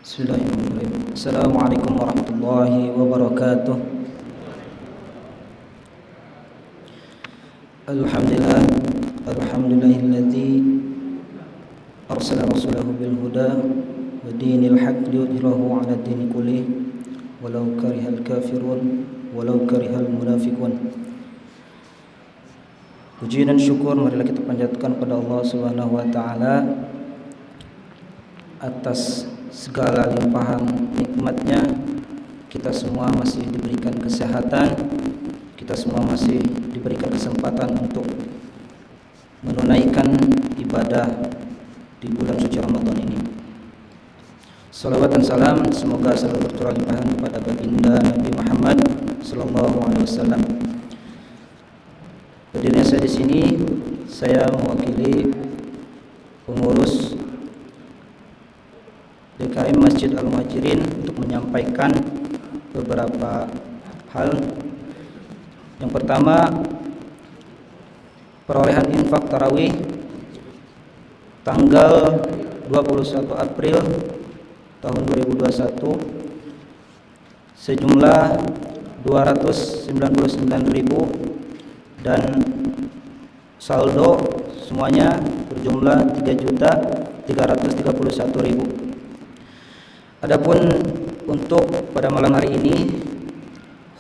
Bismillahirrahmanirrahim. Assalamualaikum warahmatullahi wabarakatuh. Alhamdulillah, alhamdulillahilladzi arsala rasulahu bil huda wa dinil haqq liyudhhirahu 'ala dini kullih walau karihal kafirun walau karihal munafiqun. Puji dan syukur marilah kita panjatkan kepada Allah Subhanahu wa taala atas segala limpahan nikmatnya. Kita semua masih diberikan kesehatan, kita semua masih diberikan kesempatan untuk menunaikan ibadah di bulan suci Ramadan ini. Salawat dan salam semoga selalu berturah limpahan kepada baginda Nabi Muhammad sallallahu alaihi wasallam. Berdirinya saya di sini, saya mewakili pengurus DKM Masjid Al-Muhajirin untuk menyampaikan beberapa hal. Yang pertama, perolehan infak tarawih tanggal 21 April tahun 2021 sejumlah 299.000 dan saldo semuanya berjumlah 3.331.000. Adapun untuk pada malam hari ini,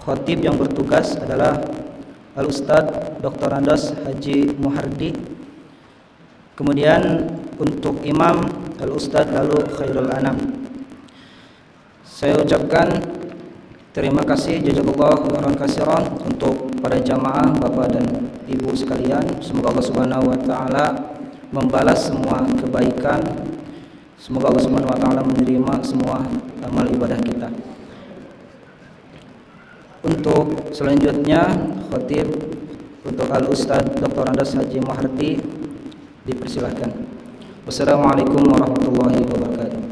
khatib yang bertugas adalah Al-Ustadz Dr. Andos Haji Muhardi. Kemudian untuk imam Al-Ustadz Lalu Khairul Anam. Saya ucapkan terima kasih jazakallahu khairan katsiran untuk para jamaah Bapak dan Ibu sekalian. Semoga Allah Subhanahu wa taala membalas semua kebaikan. Semoga Allah Subhanahu wa taala menerima semua amal ibadah kita. Untuk selanjutnya, khatib untuk Al-Ustadz Dr. Andos Haji Muhardi dipersilahkan. Wassalamualaikum warahmatullahi wabarakatuh.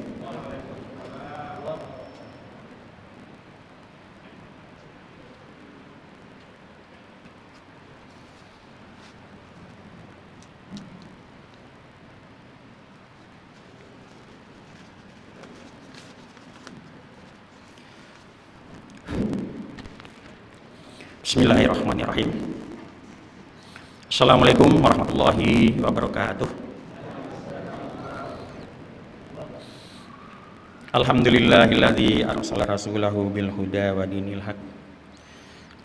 Bismillahirrahmanirrahim. Assalamualaikum warahmatullahi wabarakatuh. Alhamdulillahilladzi arsala rasulahu bil huda wa dinil haqq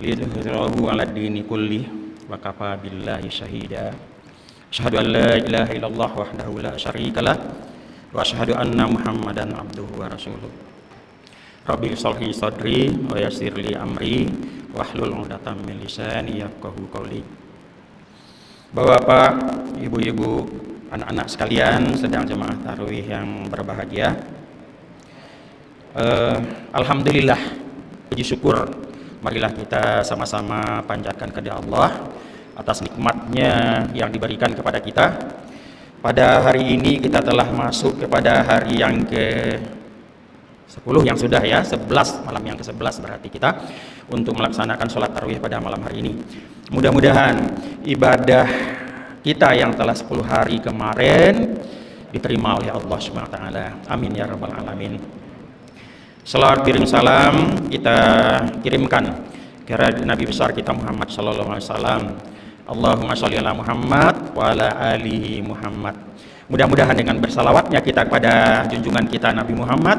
liyudhhirahu 'ala dini kulli wa kafa billahi syahida. Asyhadu an la ilaha illallah wahdahu la syarikalah wa asyhadu anna Muhammadan abduhu wa rasuluh. Rabbi sholli sadri wa yassir li amri wahlul 'uqdatam min lisani yafqahu qawli. Bapak, ibu-ibu, anak-anak sekalian sedang jemaah tarawih yang berbahagia. Alhamdulillah, puji syukur marilah kita sama-sama panjatkan kepada Allah atas nikmatnya yang diberikan kepada kita. Pada hari ini kita telah masuk kepada hari yang ke 10 yang sudah ya, 11 malam yang ke-11 berarti kita untuk melaksanakan sholat tarawih pada malam hari ini. Mudah-mudahan ibadah kita yang telah 10 hari kemarin diterima oleh Allah Subhanahu wa taala. Amin ya rabbal alamin. Salawat kirim salam kita kirimkan kepada Nabi besar kita Muhammad sallallahu alaihi wasallam. Allahumma sholli ala Muhammad wa ala ali Muhammad. Mudah-mudahan dengan bersalawatnya kita kepada junjungan kita Nabi Muhammad,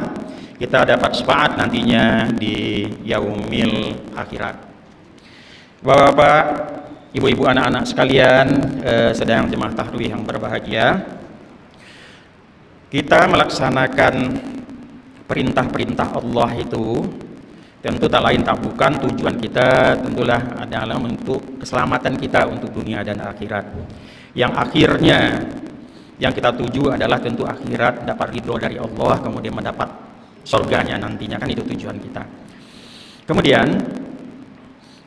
kita dapat syafaat nantinya di yaumil akhirat. Bapak-bapak, ibu-ibu, anak-anak sekalian, sedang jemaah tarawih yang berbahagia, kita melaksanakan perintah-perintah Allah itu tentu tak lain tak bukan tujuan kita tentulah adalah untuk keselamatan kita untuk dunia dan akhirat. Yang akhirnya yang kita tuju adalah tentu akhirat, dapat ridho dari Allah, kemudian mendapat surganya nantinya, kan itu tujuan kita. Kemudian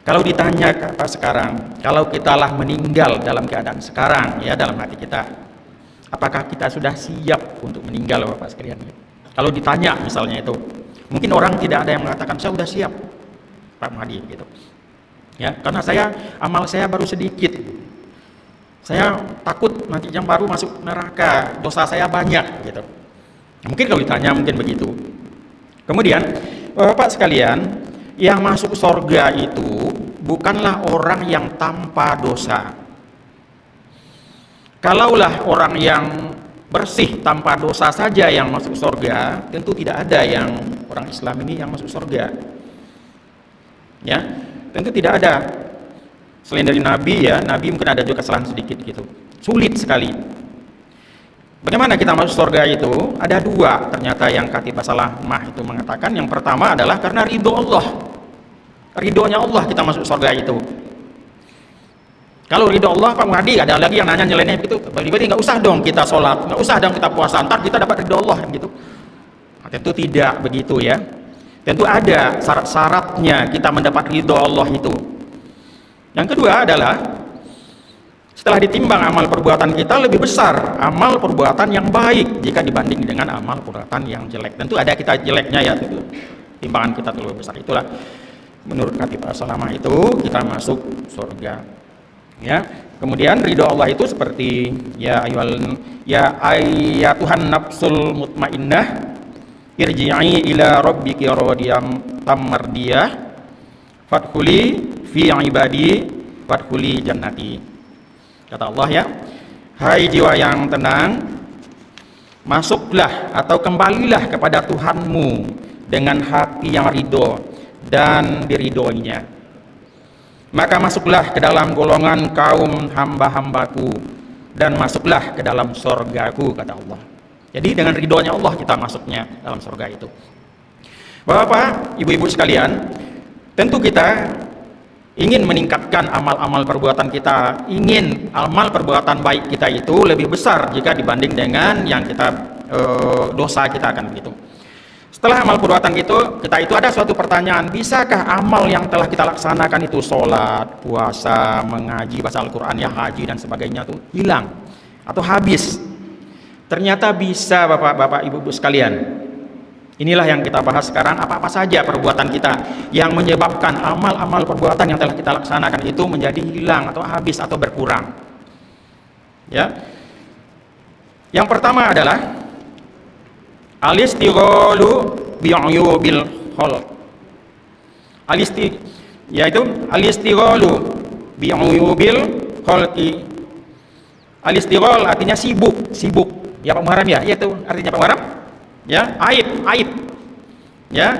kalau ditanya apa sekarang, kalau kita lah meninggal dalam keadaan sekarang ya, dalam hati kita, apakah kita sudah siap untuk meninggal Bapak sekalian? Kalau ditanya misalnya itu, mungkin orang tidak ada yang mengatakan saya sudah siap Pak Mahdi gitu ya, karena amal saya baru sedikit, saya takut nanti yang baru masuk neraka, dosa saya banyak gitu. Mungkin kalau ditanya mungkin begitu. Kemudian Bapak sekalian, yang masuk surga itu bukanlah orang yang tanpa dosa. Kalaulah orang yang bersih tanpa dosa saja yang masuk surga, tentu tidak ada yang orang Islam ini yang masuk surga. Ya, tentu tidak ada. Selain dari Nabi ya, Nabi mungkin ada juga kesalahan sedikit gitu. Sulit sekali. Bagaimana kita masuk surga itu? Ada dua ternyata yang Khatib As-Salamah itu mengatakan. Yang pertama adalah karena ridho Allah. Ridhonya Allah kita masuk surga itu. Kalau ridho Allah, Pak Muhadi, ada lagi yang nanya nyeleneh begitu. Berarti nggak usah dong kita sholat, nggak usah dong kita puasa, ntar kita dapat ridho Allah gitu. Nah, tentu tidak begitu ya. Tentu ada syarat-syaratnya kita mendapat ridho Allah itu. Yang kedua adalah setelah ditimbang amal perbuatan kita, lebih besar amal perbuatan yang baik jika dibanding dengan amal perbuatan yang jelek. Tentu ada kita jeleknya ya, timbangan kita lebih besar. Itulah menurut Khatib As-Salamah itu kita masuk surga. Ya, kemudian ridho Allah itu seperti ya Tuhan nafsul mutmainnah irji'i ila rabbiki radiyam tamardiyah fadkhuli fi ibadi fadkhuli jannati. Kata Allah ya, hai jiwa yang tenang, masuklah atau kembalilah kepada Tuhanmu dengan hati yang ridho dan diridhoinya. Maka masuklah ke dalam golongan kaum hamba-hambaku dan masuklah ke dalam surgaku, kata Allah. Jadi dengan ridhonya Allah kita masuknya dalam surga itu. Bapak, ibu-ibu sekalian, tentu kita ingin meningkatkan amal-amal perbuatan kita, ingin amal perbuatan baik kita itu lebih besar jika dibanding dengan yang kita dosa kita akan begitu. Setelah amal perbuatan kita itu ada suatu pertanyaan, bisakah amal yang telah kita laksanakan itu sholat, puasa, mengaji, baca Al-Quran, ya haji dan sebagainya itu hilang atau habis? Ternyata bisa bapak-bapak, ibu-ibu sekalian. Inilah yang kita bahas sekarang, apa-apa saja perbuatan kita yang menyebabkan amal-amal perbuatan yang telah kita laksanakan itu menjadi hilang atau habis atau berkurang. Ya. Yang pertama adalah al-istighalu bi'uyubil khalq. Yaitu al-istighalu bi'uyubil khalqi. Al-istighal artinya sibuk. Ya Pak Muharram ya, itu artinya Pak Muharram. Ya, aib. Ya.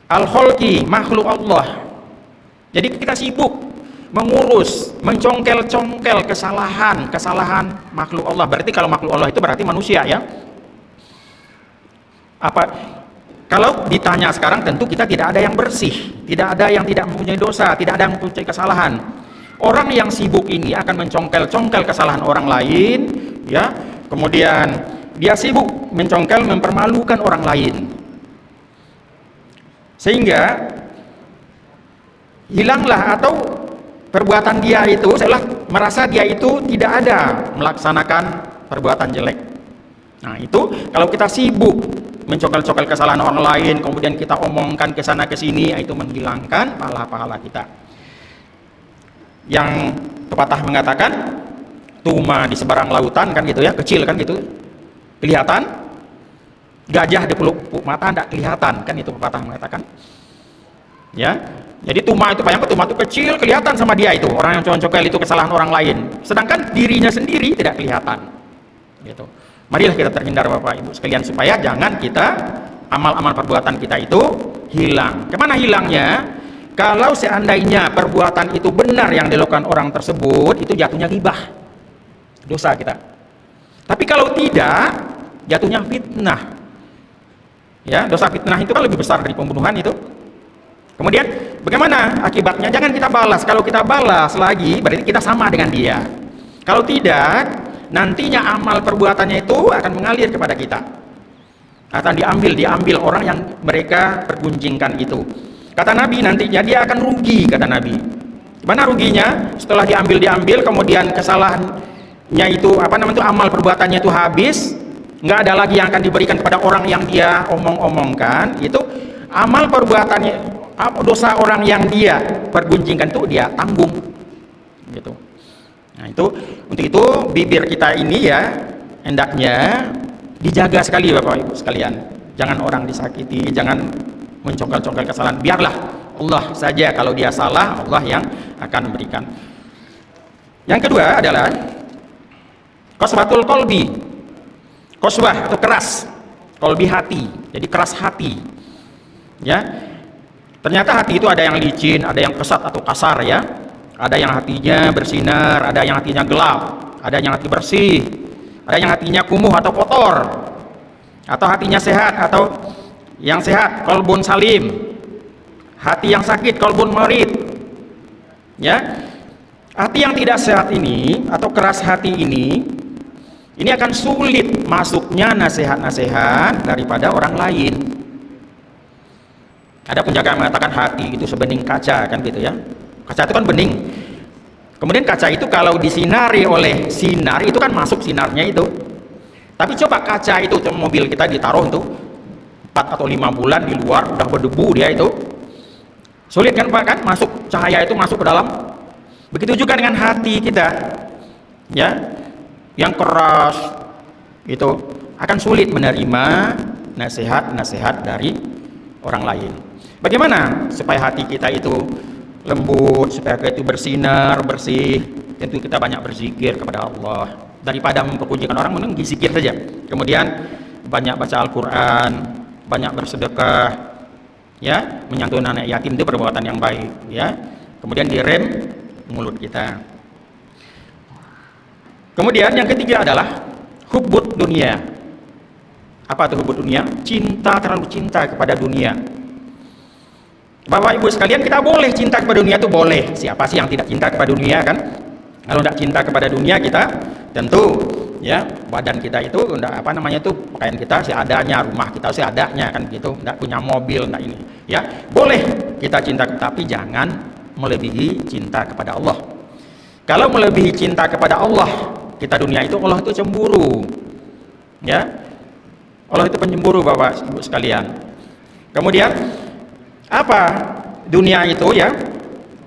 Al-khalqi, makhluk Allah. Jadi kita sibuk mengurus, mencongkel-congkel kesalahan makhluk Allah. Berarti kalau makhluk Allah itu berarti manusia ya. Kalau ditanya sekarang tentu kita tidak ada yang bersih, tidak ada yang tidak mempunyai dosa, tidak ada yang mempunyai kesalahan. Orang yang sibuk ini akan mencongkel-congkel kesalahan orang lain, ya. Kemudian dia sibuk mencongkel, mempermalukan orang lain, sehingga hilanglah atau perbuatan dia itu seolah merasa dia itu tidak ada melaksanakan perbuatan jelek. Nah itu kalau kita sibuk mencongkel-congkel kesalahan orang lain, kemudian kita omongkan ke sana ke sini, itu menghilangkan pahala-pahala kita. Yang pepatah mengatakan tuma di seberang lautan kan gitu ya, kecil kan gitu kelihatan, gajah di pelupuk mata tidak kelihatan kan, itu pepatah mengatakan ya. Jadi tuma itu kecil kelihatan sama dia itu orang yang congkel itu kesalahan orang lain, sedangkan dirinya sendiri tidak kelihatan gitu. Marilah kita terhindar Bapak Ibu sekalian supaya jangan kita amal-amal perbuatan kita itu hilang. Kemana hilangnya? Kalau seandainya perbuatan itu benar yang dilakukan orang tersebut, itu jatuhnya ghibah, dosa kita. Tapi kalau tidak, jatuhnya fitnah. Ya, dosa fitnah itu kan lebih besar dari pembunuhan itu. Kemudian bagaimana akibatnya? Jangan kita balas. Kalau kita balas lagi, berarti kita sama dengan dia. Kalau tidak, nantinya amal perbuatannya itu akan mengalir kepada kita. Akan diambil orang yang mereka pergunjingkan itu. Kata Nabi, nantinya dia akan rugi, kata Nabi. Mana ruginya? Setelah diambil, kemudian kesalahannya itu amal perbuatannya itu habis, nggak ada lagi yang akan diberikan kepada orang yang dia omong-omongkan. Itu amal perbuatannya, dosa orang yang dia pergunjingkan itu dia tanggung, gitu. Nah untuk itu bibir kita ini ya hendaknya dijaga sekali Bapak Ibu sekalian. Jangan orang disakiti, jangan mencongkel-congkel kesalahan. Biarlah Allah saja, kalau dia salah, Allah yang akan memberikan. Yang kedua adalah qaswatul qalbi. Qaswah itu keras, qalbi hati, jadi keras hati. Ya, ternyata hati itu ada yang licin, ada yang kesat atau kasar ya. Ada yang hatinya bersinar, ada yang hatinya gelap, ada yang hati bersih, ada yang hatinya kumuh atau kotor, atau hatinya sehat atau yang sehat, qalbun salim. Hati yang sakit, qalbun marid. Ya. Hati yang tidak sehat ini atau keras hati ini akan sulit masuknya nasihat-nasihat daripada orang lain. Ada penjaga mengatakan hati itu sebening kaca, kan gitu ya. Kaca itu kan bening. Kemudian kaca itu kalau disinari oleh sinar itu kan masuk sinarnya itu. Tapi coba kaca itu mobil kita ditaruh itu 4 atau 5 bulan di luar udah berdebu dia itu. Sulit kan Pak kan masuk cahaya itu masuk ke dalam. Begitu juga dengan hati kita. Ya. Yang keras itu akan sulit menerima nasihat-nasihat dari orang lain. Bagaimana supaya hati kita itu lembut, supaya kita itu bersinar, bersih? Tentu kita banyak berzikir kepada Allah. Daripada memperpujikan orang, mending zikir saja. Kemudian banyak baca Al-Quran, banyak bersedekah, ya, menyantuni anak yatim itu perbuatan yang baik, ya. Kemudian direm mulut kita. Kemudian yang ketiga adalah hubbud dunia. Apa itu hubbud dunia? Cinta, terlalu cinta kepada dunia. Bapak Ibu sekalian, kita boleh cinta kepada dunia, itu boleh. Siapa sih yang tidak cinta kepada dunia kan? Kalau tidak cinta kepada dunia, kita tentu ya badan kita itu apa namanya itu pakaian kita seadanya, rumah kita seadanya kan gitu, tidak punya mobil, tidak ini ya. Boleh kita cinta, tapi jangan melebihi cinta kepada Allah. Kalau melebihi cinta kepada Allah, kita dunia itu, Allah itu cemburu. Ya. Allah itu pencemburu Bapak Ibu sekalian. Kemudian apa dunia itu ya?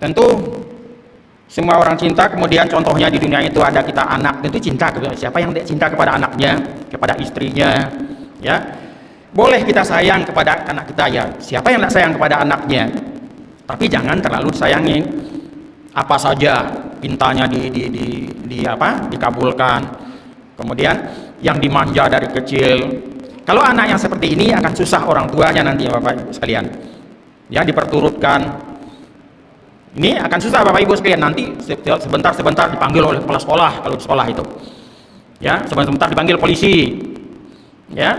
Tentu semua orang cinta. Kemudian contohnya di dunia itu ada kita anak, tentu cinta. Siapa yang tidak cinta kepada anaknya, kepada istrinya, ya? Boleh kita sayang kepada anak kita ya. Siapa yang tidak sayang kepada anaknya? Tapi jangan terlalu sayangi. Apa saja pintanya dikabulkan. Kemudian yang dimanja dari kecil. Kalau anak yang seperti ini akan susah orang tuanya nanti Bapak Ibu sekalian. Ya, diperturutkan. Ini akan susah Bapak Ibu sekalian, nanti sebentar dipanggil oleh kepala sekolah kalau di sekolah itu. Ya, sebentar dipanggil polisi. Ya.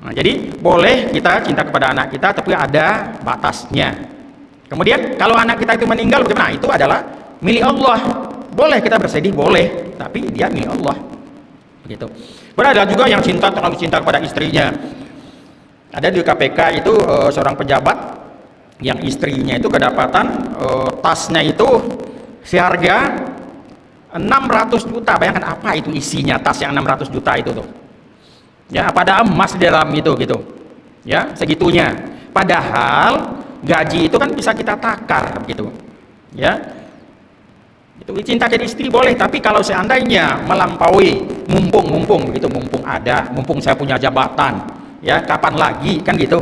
Nah, jadi boleh kita cinta kepada anak kita tapi ada batasnya. Kemudian kalau anak kita itu meninggal bagaimana? Itu adalah milik Allah. Boleh kita bersedih, boleh, tapi dia milik Allah. Begitu. Ada juga yang terlalu cinta kepada istrinya. Ada di KPK itu seorang pejabat yang istrinya itu kedapatan tasnya itu seharga 600 juta. Bayangkan apa itu isinya tas yang 600 juta itu tuh. Ya, pada emas di dalam itu gitu. Ya, segitunya. Padahal gaji itu kan bisa kita takar gitu. Ya. Itu cinta jadi istri boleh, tapi kalau seandainya melampaui, mumpung begitu, mumpung saya punya jabatan, ya kapan lagi kan gitu.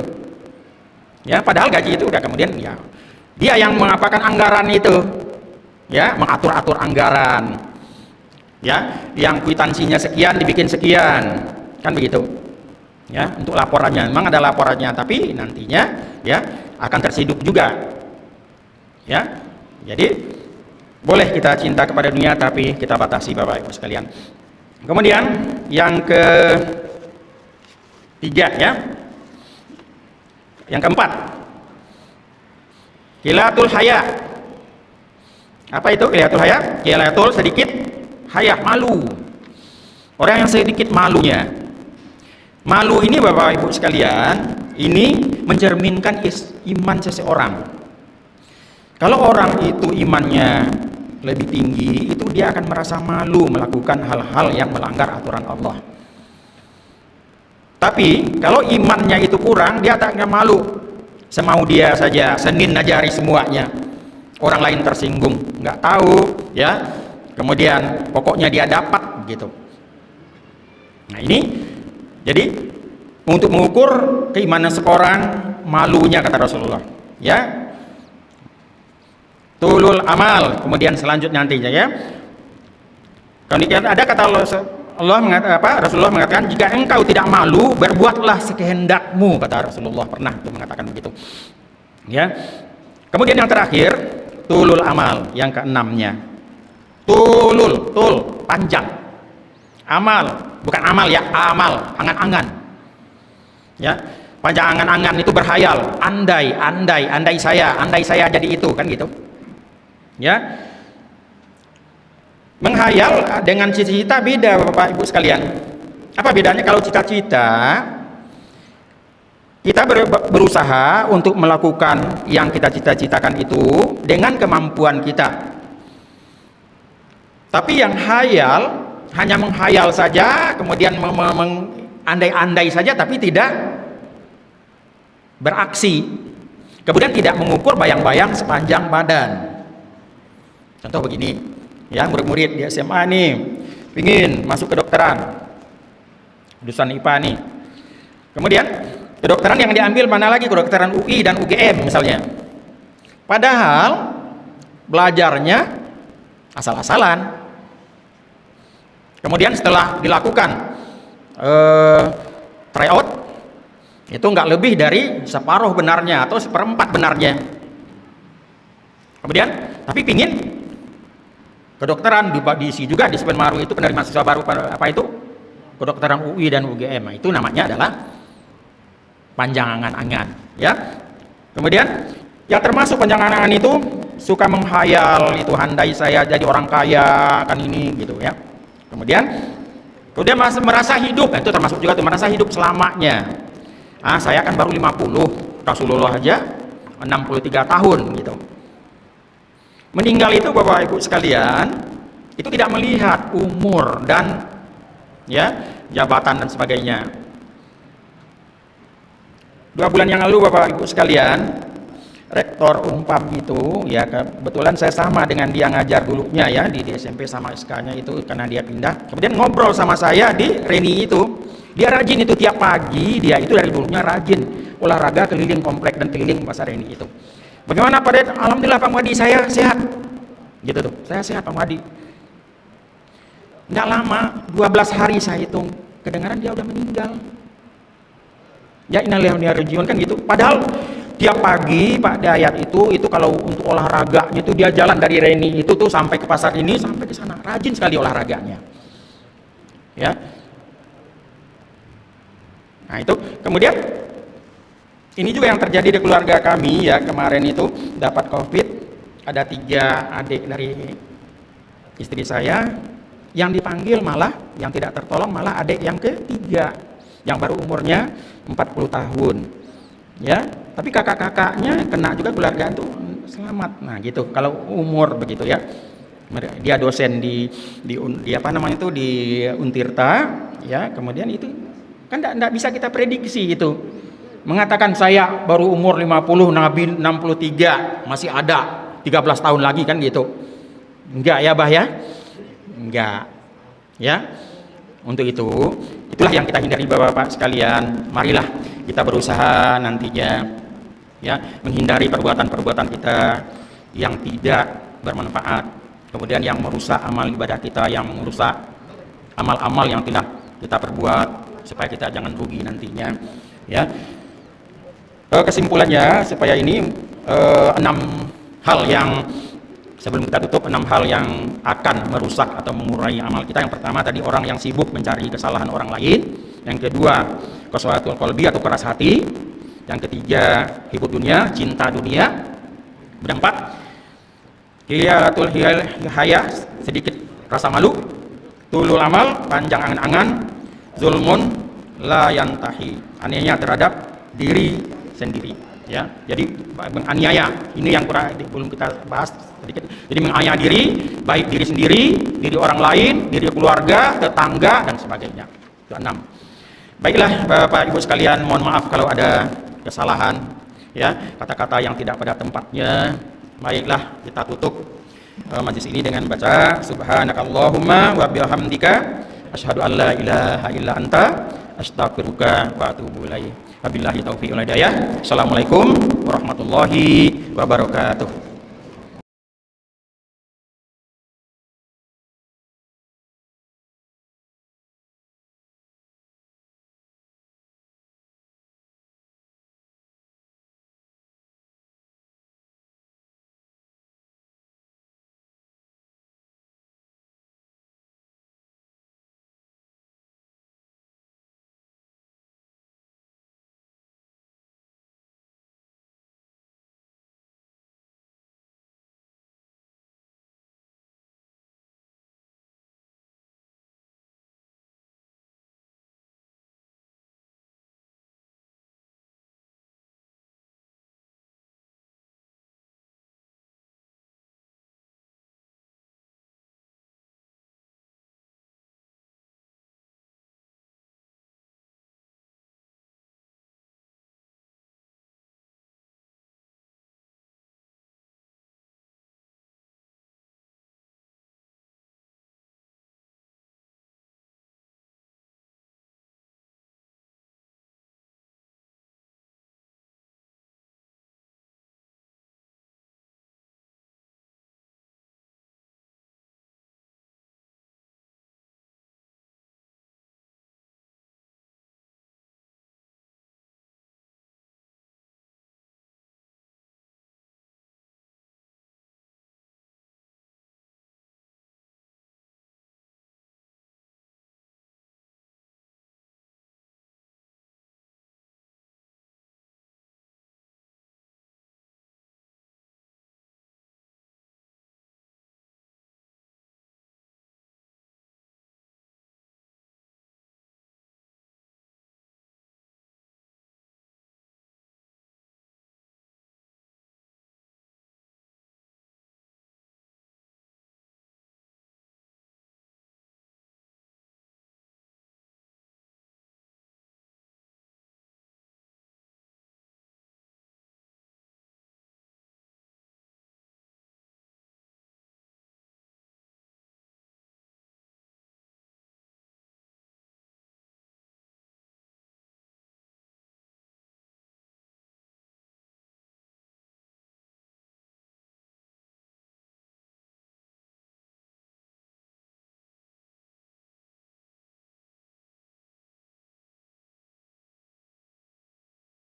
Ya, padahal gaji itu udah kemudian ya dia yang mengapakan anggaran itu, ya mengatur-atur anggaran, ya yang kwitansinya sekian dibikin sekian, kan begitu. Ya, untuk laporannya memang ada laporannya, tapi nantinya ya akan tersiduk juga. Ya, jadi boleh kita cinta kepada dunia tapi kita batasi Bapak Ibu sekalian. Kemudian yang ketiga ya. Yang keempat, qilatul haya. Apa itu qilatul haya? Qilatul sedikit haya, malu. Orang yang sedikit malunya. Malu ini Bapak Ibu sekalian, ini mencerminkan iman seseorang. Kalau orang itu imannya lebih tinggi, itu dia akan merasa malu melakukan hal-hal yang melanggar aturan Allah. Tapi kalau imannya itu kurang, dia tak malu, semau dia saja, senin aja hari semuanya. Orang lain tersinggung, nggak tahu, ya. Kemudian pokoknya dia dapat gitu. Nah ini, jadi untuk mengukur keimanan seseorang, malunya kata Rasulullah. Ya, tulul amal. Kemudian selanjutnya nantinya ya. Kemudian ada kata Allah Rasulullah mengatakan, jika engkau tidak malu, berbuatlah sekehendakmu, kata Rasulullah pernah itu mengatakan begitu. Ya. Kemudian yang terakhir, tulul amal, yang keenamnya. Tul, panjang. Amal, bukan amal ya, amal, angan-angan. Ya. Panjang angan-angan itu berhayal, andai saya jadi itu, kan gitu. Ya. Menghayal dengan cita-cita beda, Bapak Ibu sekalian. Apa bedanya? Kalau cita-cita, kita berusaha untuk melakukan yang kita cita-citakan itu dengan kemampuan kita. Tapi yang hayal, hanya menghayal saja, kemudian andai-andai saja, tapi tidak beraksi. Kemudian tidak mengukur bayang-bayang sepanjang badan. Contoh begini. Ya, murid-murid di SMA nih pingin masuk kedokteran, jurusan IPA nih. Kemudian kedokteran yang diambil mana lagi? Kedokteran UI dan UGM misalnya. Padahal belajarnya asal-asalan. Kemudian setelah dilakukan tryout, itu nggak lebih dari separuh benarnya atau seperempat benarnya. Kemudian tapi pingin kedokteran, diisi juga di Sepenmaru itu penerima mahasiswa baru apa itu? Kedokteran UI dan UGM. Itu namanya adalah panjang angan-angan, ya. Kemudian yang termasuk panjang angan-angan itu suka menghayal, itu andai saya jadi orang kaya kan ini gitu ya. Kemudian merasa hidup, itu termasuk juga tuh merasa hidup selamanya. Saya kan baru 50, Rasulullah aja 63 tahun gitu. Meninggal itu Bapak Ibu sekalian, itu tidak melihat umur dan ya jabatan dan sebagainya. 2 bulan yang lalu Bapak Ibu sekalian, rektor Unpam itu ya, kebetulan saya sama dengan dia ngajar dulunya ya di SMP sama SK-nya itu karena dia pindah. Kemudian ngobrol sama saya di Reni itu. Dia rajin itu tiap pagi, dia itu dari dulunya rajin olahraga keliling komplek dan keliling pasar Reni itu. Bagaimana Pak Ded? Alhamdulillah Pak Muhadi, saya sehat. Gitu tuh, saya sehat Pak Muhadi. Nggak lama, 12 hari saya hitung, kedengaran dia udah meninggal. Ya innalillahi wa inna ilaihi raji'un kan gitu. Padahal tiap pagi Pak Dayat itu kalau untuk olahraganya itu dia jalan dari Reni itu tuh sampai ke pasar ini, sampai ke sana. Rajin sekali olahraganya. Ya. Nah itu, kemudian ini juga yang terjadi di keluarga kami ya, kemarin itu dapat COVID, ada 3 adik dari istri saya yang dipanggil, malah yang tidak tertolong malah adik yang ketiga yang baru umurnya 40 tahun ya, tapi kakak-kakaknya kena juga, keluarga itu selamat. Nah gitu, kalau umur begitu ya. Dia dosen di apa namanya itu di Untirta ya, kemudian itu kan enggak bisa kita prediksi itu. Mengatakan saya baru umur 50, Nabi 63, masih ada 13 tahun lagi kan gitu. Enggak ya Bah ya? Enggak. Ya. Untuk itulah yang kita hindari Bapak-bapak sekalian. Marilah kita berusaha nantinya ya menghindari perbuatan-perbuatan kita yang tidak bermanfaat. Kemudian yang merusak amal ibadah kita, yang merusak amal-amal yang telah kita perbuat, supaya kita jangan rugi nantinya. Ya. Kesimpulannya supaya ini 6 hal yang sebelum kita tutup, 6 hal yang akan merusak atau mengurangi amal kita. Yang pertama tadi, orang yang sibuk mencari kesalahan orang lain. Yang kedua, qaswatul qalbi atau keras hati. Yang ketiga, hibut dunia, cinta dunia. Yang keempat, hiyatul haya, sedikit rasa malu. Tulul amal, panjang angan-angan. Zulmun la yantahi, aniaya terhadap diri sendiri ya. Jadi menganiaya, ini yang belum kita bahas sedikit. Jadi menganiaya diri, baik diri sendiri, diri orang lain, diri keluarga, tetangga dan sebagainya. Itu 6. Baiklah Bapak Ibu sekalian, mohon maaf kalau ada kesalahan ya, kata-kata yang tidak pada tempatnya. Baiklah, kita tutup majelis ini dengan baca subhanakallahumma wa bihamdika asyhadu an la ilaha illa anta astaghfiruka wa atubu ilaik. Wabillahi taufiq wal hidayah. Assalamualaikum warahmatullahi wabarakatuh.